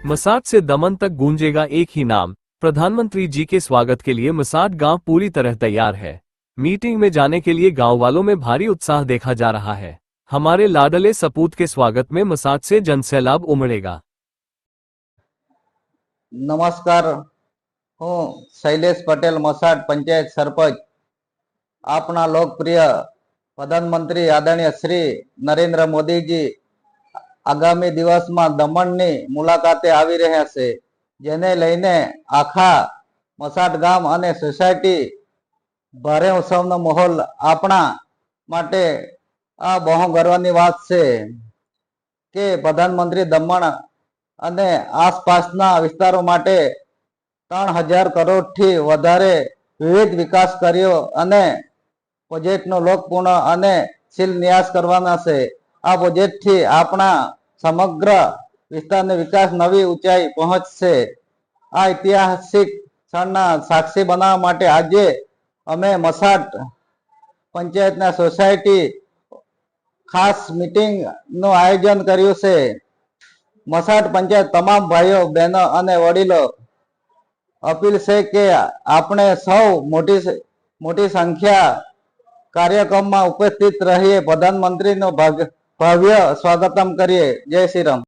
मसाट से दमन तक गूंजेगा एक ही नाम। प्रधानमंत्री जी के स्वागत के लिए मसाट गांव पूरी तरह तैयार है। मीटिंग में जाने के लिए गांव वालों में भारी उत्साह देखा जा रहा है। हमारे लाडले सपूत के स्वागत में मसाट से जनसैलाब उमड़ेगा। नमस्कार, हूँ शैलेष पटेल, मसाट पंचायत सरपंच। अपना लोकप्रिय प्रधानमंत्री आदरणीय श्री नरेंद्र मोदी जी आगामी दिवस में दमण नी मुलाकाते आवी रह्या छे, जेने लईने आखा मसाट गाम अने सोसायटी भारे उत्सवनो माहौल आपणा माटे आ बहु गर्वनी वात छे के प्रधानमंत्री दमण अने आसपासना विस्तारों माटे 3000 करोड़ थी वधारे विविध विकास कार्यो अने प्रोजेक्ट नो लोकपूर्ण अने शिलान्यास करवाना छे। आ प्रोजेक्ट थी आपणा समग्र विस्तारने विकास नवी ऊंचाई पहोंचशे। आ ऐतिहासिक क्षणना साक्षी बनाववा माटे आजे अमे मसाट पंचायतना सोसायटी खास मीटिंग नो आयोजन कर्युं छे। मसाट पंचायत तमाम भाईओ बहनों अने वडीलो अपील है कि आपणे सौ मोटी संख्या कार्यक्रम में उपस्थित रहिए, प्रधानमंत्री नो भव्य स्वागतम करिए। जय श्री राम।